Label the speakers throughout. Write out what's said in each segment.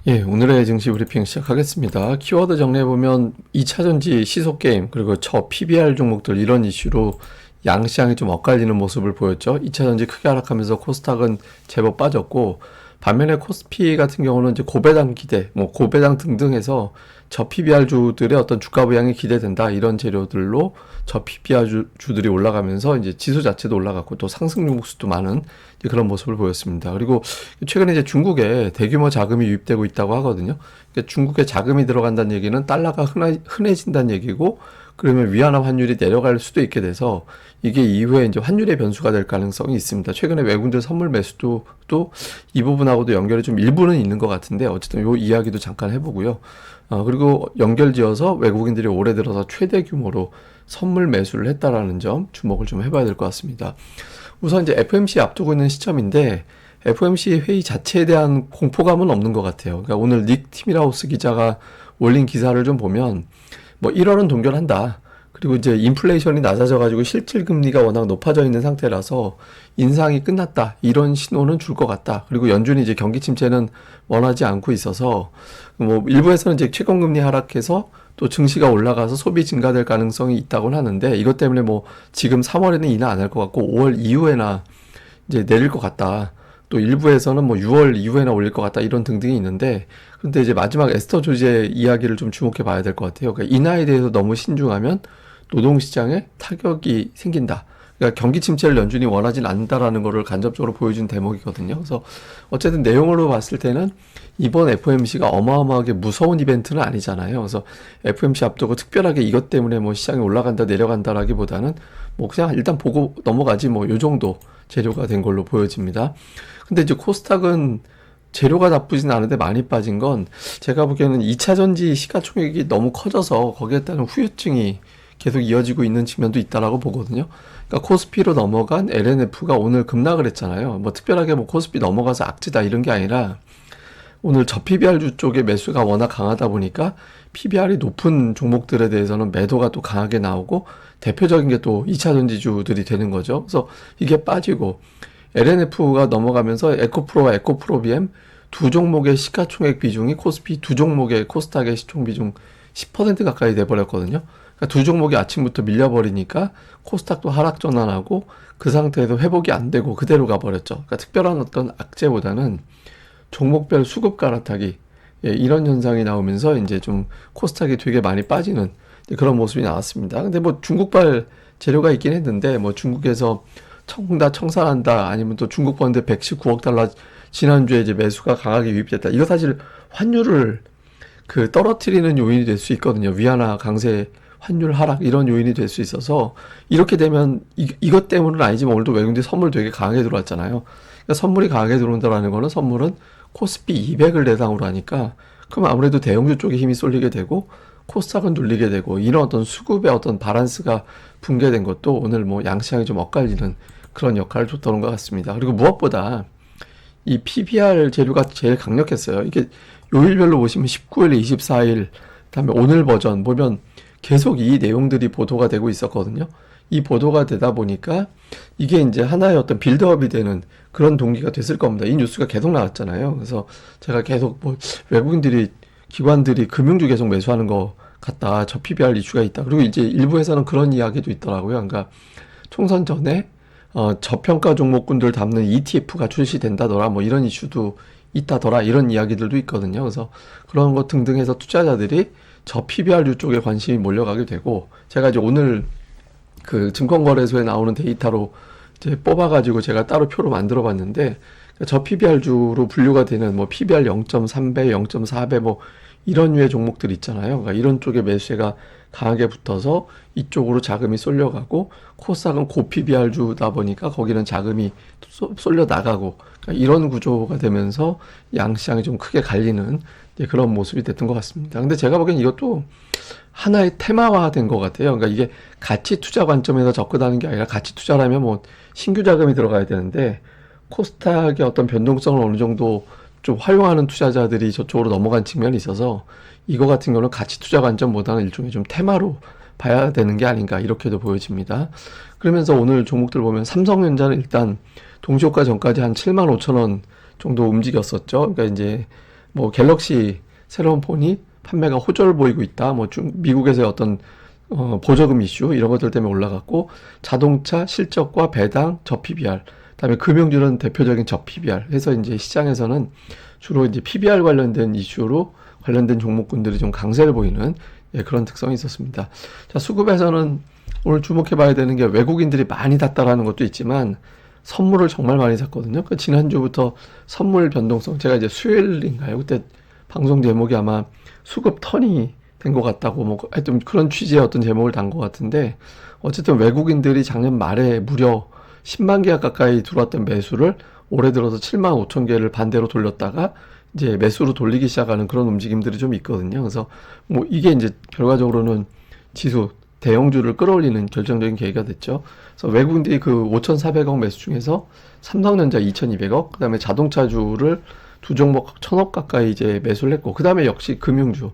Speaker 1: 예, 오늘의 증시 브리핑 시작하겠습니다. 키워드 정리해보면 2차전지 시소게임 그리고 저 PBR 종목들 이런 이슈로 양시장이 좀 엇갈리는 모습을 보였죠. 2차전지 크게 하락하면서 코스닥은 제법 빠졌고, 반면에 코스피 같은 경우는 이제 고배당 기대, 고배당 등등 해서 저 PBR 주들의 어떤 주가 부양이 기대된다 이런 재료들로 저 PBR 주들이 올라가면서 이제 지수 자체도 올라갔고 또 상승 종목수도 많은 이제 그런 모습을 보였습니다. 그리고 최근에 이제 중국에 대규모 자금이 유입되고 있다고 하거든요. 그러니까 중국에 자금이 들어간다는 얘기는 달러가 흔해진다는 얘기고, 그러면 위안화 환율이 내려갈 수도 있게 돼서 이게 이후에 이제 환율의 변수가 될 가능성이 있습니다. 최근에 외국인들 선물 매수도 또 이 부분하고도 연결이 좀 일부는 있는 것 같은데, 어쨌든 요 이야기도 잠깐 해보고요. 그리고 연결지어서 외국인들이 올해 들어서 최대 규모로 선물 매수를 했다라는 점 주목을 좀 해봐야 될 것 같습니다. 우선 이제 FMC 앞두고 있는 시점인데, FMC 회의 자체에 대한 공포감은 없는 것 같아요. 그러니까 오늘 닉 티밀하우스 기자가 올린 기사를 좀 보면 1월은 동결한다. 그리고 이제 인플레이션이 낮아져가지고 실질 금리가 워낙 높아져 있는 상태라서 인상이 끝났다. 이런 신호는 줄 것 같다. 그리고 연준이 이제 경기 침체는 원하지 않고 있어서 일부에서는 이제 채권 금리 하락해서 또 증시가 올라가서 소비 증가될 가능성이 있다고는 하는데, 이것 때문에 지금 3월에는 인하 안 할 것 같고 5월 이후에나 이제 내릴 것 같다. 또 일부에서는 6월 이후에나 올릴 것 같다 이런 등등이 있는데, 근데 이제 마지막 에스터 조지의 이야기를 좀 주목해 봐야 될 것 같아요. 그러니까 인하에 대해서 너무 신중하면 노동시장에 타격이 생긴다. 그러니까 경기 침체를 연준이 원하진 않는다라는 거를 간접적으로 보여준 대목이거든요. 그래서 어쨌든 내용으로 봤을 때는 이번 FOMC가 어마어마하게 무서운 이벤트는 아니잖아요. 그래서 FOMC 앞두고 특별하게 이것 때문에 시장이 올라간다 내려간다라기보다는 그냥 일단 보고 넘어가지 요 정도 재료가 된 걸로 보여집니다. 근데 이제 코스닥은 재료가 나쁘진 않은데 많이 빠진 건, 제가 보기에는 2차전지 시가총액이 너무 커져서 거기에 따른 후유증이 계속 이어지고 있는 측면도 있다라고 보거든요. 그러니까 코스피로 넘어간 LNF가 오늘 급락을 했잖아요. 특별하게 코스피 넘어가서 악재다 이런 게 아니라, 오늘 저 PBR 주 쪽의 매수가 워낙 강하다 보니까 PBR이 높은 종목들에 대해서는 매도가 또 강하게 나오고, 대표적인 게 또 2차전지주들이 되는 거죠. 그래서 이게 빠지고 LNF가 넘어가면서 에코프로와 에코프로비엠 두 종목의 시가총액 비중이 코스피 두 종목의 코스닥의 시총 비중 10% 가까이 돼버렸거든요. 그러니까 두 종목이 아침부터 밀려버리니까 코스닥도 하락 전환하고 그 상태에서 회복이 안 되고 그대로 가버렸죠. 그러니까 특별한 어떤 악재보다는 종목별 수급 갈아타기, 이런 현상이 나오면서 이제 좀 코스닥이 되게 많이 빠지는 그런 모습이 나왔습니다. 근데 중국발 재료가 있긴 했는데, 중국에서 청산한다, 아니면 또 중국 펀드 119억 달러 지난주에 이제 매수가 강하게 유입됐다. 이거 사실 환율을 떨어뜨리는 요인이 될 수 있거든요. 위안화 강세, 환율 하락 이런 요인이 될 수 있어서, 이렇게 되면 이것 때문은 아니지만 오늘도 외국인들 선물 되게 강하게 들어왔잖아요. 그러니까 선물이 강하게 들어온다라는 거는 선물은 코스피 200을 대상으로 하니까, 그럼 아무래도 대형주 쪽에 힘이 쏠리게 되고 코스닥은 눌리게 되고, 이런 어떤 수급의 어떤 바란스가 붕괴된 것도 오늘 양시장이 좀 엇갈리는 그런 역할을 줬던 것 같습니다. 그리고 무엇보다 이 PBR 재료가 제일 강력했어요. 이게 요일별로 보시면 19일, 24일, 그다음에 오늘 버전 보면 계속 이 내용들이 보도가 되고 있었거든요. 이 보도가 되다 보니까 이게 이제 하나의 어떤 빌드업이 되는 그런 동기가 됐을 겁니다. 이 뉴스가 계속 나왔잖아요. 그래서 제가 계속 외국인들이, 기관들이 금융주 계속 매수하는 것 같다, 저 PBR 이슈가 있다. 그리고 이제 일부에서는 그런 이야기도 있더라고요. 그러니까 총선 전에 저평가 종목군들 담는 ETF가 출시된다더라, 이런 이슈도 있다더라, 이런 이야기들도 있거든요. 그래서 그런 것 등등 해서 투자자들이 저 PBR주 쪽에 관심이 몰려가게 되고, 제가 이제 오늘 증권거래소에 나오는 데이터로 이제 뽑아가지고 제가 따로 표로 만들어 봤는데, 저 PBR주로 분류가 되는 PBR 0.3배, 0.4배 이런 류의 종목들 있잖아요. 그러니까 이런 쪽에 매수세가 강하게 붙어서 이쪽으로 자금이 쏠려가고, 코스닥은 고 PBR주다 보니까 거기는 자금이 쏠려 나가고, 그러니까 이런 구조가 되면서 양시장이 좀 크게 갈리는 그런 모습이 됐던 것 같습니다. 근데 제가 보기엔 이것도 하나의 테마화된 것 같아요. 그러니까 이게 가치 투자 관점에서 접근하는 게 아니라, 가치 투자라면 신규 자금이 들어가야 되는데, 코스닥의 어떤 변동성을 어느 정도 좀 활용하는 투자자들이 저쪽으로 넘어간 측면이 있어서, 이거 같은 경우는 가치 투자 관점보다는 일종의 좀 테마로 봐야 되는 게 아닌가, 이렇게도 보여집니다. 그러면서 오늘 종목들 보면 삼성전자는 일단 동시효과 전까지 한 75,000원 정도 움직였었죠. 그러니까 이제 뭐 갤럭시 새로운 폰이 판매가 호절 보이고 있다. 뭐 미국에서의 어떤 보조금 이슈 이런 것들 때문에 올라갔고, 자동차 실적과 배당 저 PBR, 그다음에 금융주는 대표적인 저 PBR 해서 이제 시장에서는 주로 이제 PBR 관련된 이슈로 관련된 종목군들이 좀 강세를 보이는 그런 특성이 있었습니다. 자, 수급에서는 오늘 주목해봐야 되는 게 외국인들이 많이 샀다라는 것도 있지만 선물을 정말 많이 샀거든요. 그 지난주부터 선물 변동성, 제가 이제 수요일인가요? 그때 방송 제목이 아마 수급 턴이 된 것 같다고, 뭐 하여튼 그런 취지의 어떤 제목을 단 것 같은데, 어쨌든 외국인들이 작년 말에 무려 10만 개 가까이 들어왔던 매수를 올해 들어서 7만 5천 개를 반대로 돌렸다가 이제 매수로 돌리기 시작하는 그런 움직임들이 좀 있거든요. 그래서 뭐 이게 이제 결과적으로는 지수 대형주를 끌어올리는 결정적인 계기가 됐죠. 그래서 외국인들이 그 5,400억 매수 중에서 삼성전자 2,200억, 그다음에 자동차주를 두 종목 1,000억 가까이 이제 매수를 했고, 그다음에 역시 금융주.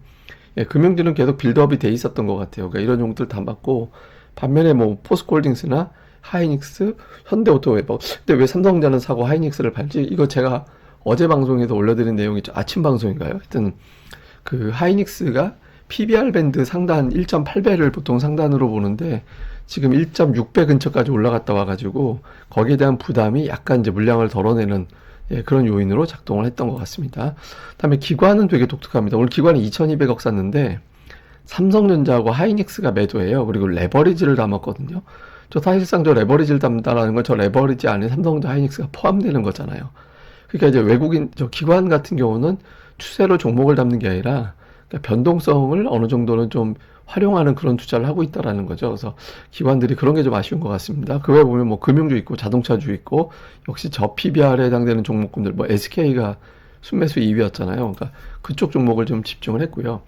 Speaker 1: 금융주는 계속 빌드업이 돼 있었던 것 같아요. 그러니까 이런 종목들 다 맞고, 반면에 뭐 포스코홀딩스나 하이닉스, 현대오토웨버. 근데 왜 삼성전자는 사고 하이닉스를 팔지? 이거 제가 어제 방송에서 올려드린 내용이죠. 아침 방송인가요? 하여튼 그 하이닉스가 PBR 밴드 상단 1.8배를 보통 상단으로 보는데 지금 1.6배 근처까지 올라갔다 와가지고 거기에 대한 부담이 약간 이제 물량을 덜어내는 그런 요인으로 작동을 했던 것 같습니다. 다음에 기관은 되게 독특합니다. 오늘 기관이 2,200억 샀는데 삼성전자하고 하이닉스가 매도해요. 그리고 레버리지를 담았거든요. 저 사실상 저 레버리지를 담는다라는 건 저 레버리지 안에 삼성전자 하이닉스가 포함되는 거잖아요. 그러니까 이제 외국인 저 기관 같은 경우는 추세로 종목을 담는 게 아니라 그러니까 변동성을 어느 정도는 좀 활용하는 그런 투자를 하고 있다라는 거죠. 그래서 기관들이 그런 게 좀 아쉬운 것 같습니다. 그 외에 보면 뭐 금융주 있고 자동차주 있고, 역시 저 PBR에 해당되는 종목군들, 뭐 SK가 순매수 2위였잖아요. 그러니까 그쪽 종목을 좀 집중을 했고요.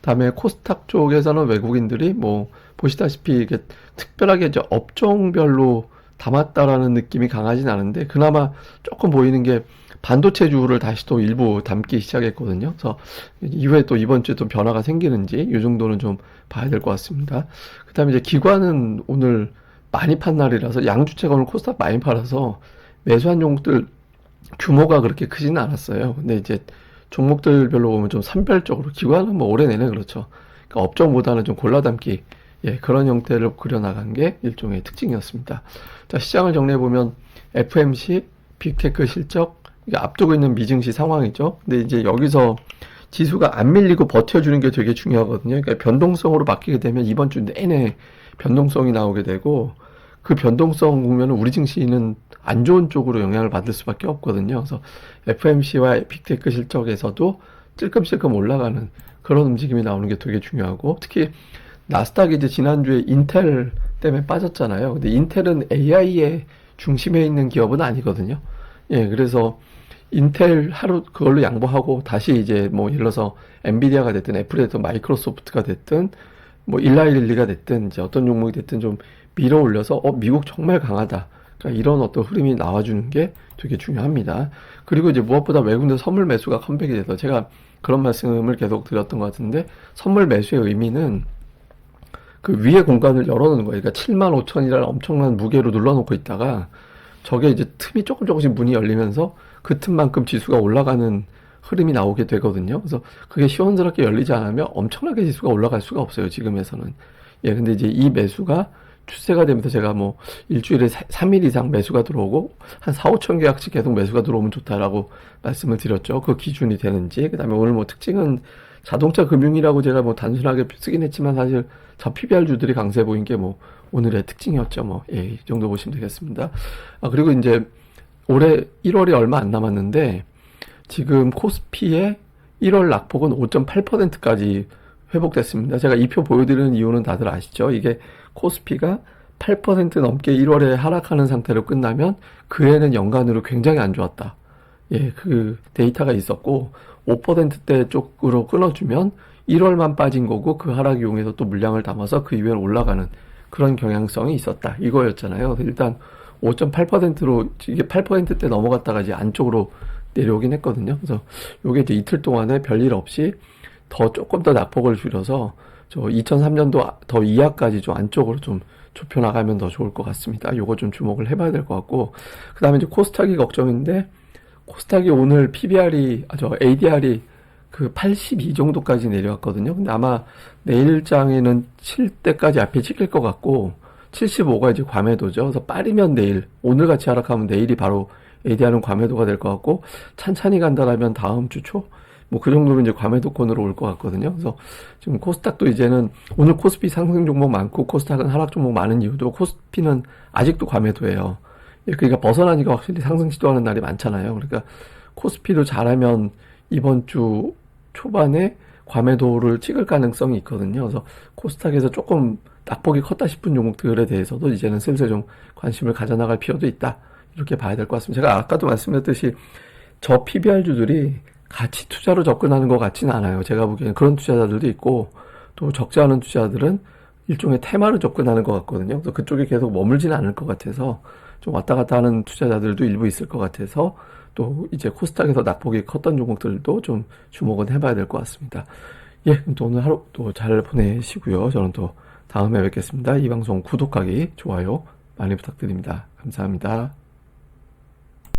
Speaker 1: 다음에 코스닥 쪽에서는 외국인들이 뭐 보시다시피 이게 특별하게 이제 업종별로 담았다라는 느낌이 강하진 않은데, 그나마 조금 보이는 게 반도체주를 다시 또 일부 담기 시작했거든요. 그래서 이후에 또 이번 주에 또 변화가 생기는지 이 정도는 좀 봐야 될 것 같습니다. 그 다음에 이제 기관은 오늘 많이 판 날이라서 양주체가 오늘 코스닥 많이 팔아서 매수한 종목들 규모가 그렇게 크지는 않았어요. 근데 이제 종목들별로 보면 좀 선별적으로, 기관은 뭐 올해 내내 그렇죠. 그러니까 업종보다는 좀 골라담기, 그런 형태를 그려나간 게 일종의 특징이었습니다. 자, 시장을 정리해보면 FMC, 빅테크 실적, 이게 앞두고 있는 미증시 상황이죠. 근데 이제 여기서 지수가 안 밀리고 버텨주는 게 되게 중요하거든요. 그러니까 변동성으로 바뀌게 되면 이번 주 내내 변동성이 나오게 되고, 그 변동성 보면 우리 증시는 안 좋은 쪽으로 영향을 받을 수밖에 없거든요. 그래서 FMC와 빅테크 실적에서도 찔끔찔끔 올라가는 그런 움직임이 나오는 게 되게 중요하고, 특히 나스닥이 이제 지난주에 인텔 때문에 빠졌잖아요. 근데 인텔은 AI의 중심에 있는 기업은 아니거든요. 그래서 인텔 하루 그걸로 양보하고 다시 이제 뭐 예를 들어서 엔비디아가 됐든 애플이 됐든 마이크로소프트가 됐든 뭐 일라일리가 됐든 이제 어떤 종목이 됐든 좀 밀어 올려서 미국 정말 강하다, 그러니까 이런 어떤 흐름이 나와주는 게 되게 중요합니다. 그리고 이제 무엇보다 외국인들 선물 매수가 컴백이 돼서 제가 그런 말씀을 계속 드렸던 것 같은데, 선물 매수의 의미는 그 위에 공간을 열어놓는 거예요. 그러니까 7만 5천이라는 엄청난 무게로 눌러놓고 있다가 저게 이제 틈이 조금씩 문이 열리면서 그 틈만큼 지수가 올라가는 흐름이 나오게 되거든요. 그래서 그게 시원스럽게 열리지 않으면 엄청나게 지수가 올라갈 수가 없어요, 지금에서는. 근데 이제 이 매수가 추세가 되면서 제가 뭐 일주일에 3일 이상 매수가 들어오고 한 4, 5천 계약씩 계속 매수가 들어오면 좋다라고 말씀을 드렸죠. 그 기준이 되는지. 그 다음에 오늘 뭐 특징은 자동차 금융이라고 제가 뭐 단순하게 쓰긴 했지만 사실 저 PBR 주들이 강세 보인 게 뭐 오늘의 특징이었죠. 뭐, 이 정도 보시면 되겠습니다. 그리고 이제 올해 1월이 얼마 안 남았는데 지금 코스피의 1월 낙폭은 5.8%까지 회복됐습니다. 제가 이 표 보여드리는 이유는 다들 아시죠? 이게 코스피가 8% 넘게 1월에 하락하는 상태로 끝나면 그 해는 연간으로 굉장히 안 좋았다. 그 데이터가 있었고 5%대 쪽으로 끊어주면 1월만 빠진 거고 그 하락 이용해서 또 물량을 담아서 그 이후에 올라가는 그런 경향성이 있었다, 이거였잖아요. 일단 5.8%로 이게 8%대 넘어갔다가 이제 안쪽으로 내려오긴 했거든요. 그래서 요게 이제 이틀 동안에 별일 없이 조금 더 낙폭을 줄여서 저 2003년도 더 이하까지 좀 안쪽으로 좀 좁혀 나가면 더 좋을 것 같습니다. 요거 좀 주목을 해봐야 될 것 같고, 그 다음에 이제 코스닥이 걱정인데, 코스닥이 오늘 ADR이 그 82 정도까지 내려왔거든요. 근데 아마 내일장에는 칠 때까지 앞에 찍힐 것 같고 75가 이제 과매도죠. 그래서 빠르면 내일, 오늘 같이 하락하면 내일이 바로 ADR은 과매도가 될 것 같고 찬찬히 간다라면 다음 주 초? 뭐 그 정도면 이제 과매도권으로 올 것 같거든요. 그래서 지금 코스닥도 이제는 오늘 코스피 상승 종목 많고 코스닥은 하락 종목 많은 이유도 코스피는 아직도 과매도예요. 그러니까 벗어나니까 확실히 상승 시도하는 날이 많잖아요. 그러니까 코스피도 잘하면 이번 주 초반에 과매도를 찍을 가능성이 있거든요. 그래서 코스닥에서 조금 낙폭이 컸다 싶은 종목들에 대해서도 이제는 슬슬 좀 관심을 가져나갈 필요도 있다. 이렇게 봐야 될 것 같습니다. 제가 아까도 말씀드렸듯이 저 PBR주들이 가치 투자로 접근하는 것 같지는 않아요. 제가 보기에는 그런 투자자들도 있고 또 적지 않은 투자들은 일종의 테마로 접근하는 것 같거든요. 그래서 그쪽에 계속 머물지는 않을 것 같아서 좀 왔다 갔다 하는 투자자들도 일부 있을 것 같아서 또 이제 코스닥에서 낙폭이 컸던 종목들도 좀 주목은 해봐야 될 것 같습니다. 예, 또 오늘 하루 또 잘 보내시고요. 저는 또 다음에 뵙겠습니다. 이 방송 구독하기, 좋아요 많이 부탁드립니다. 감사합니다.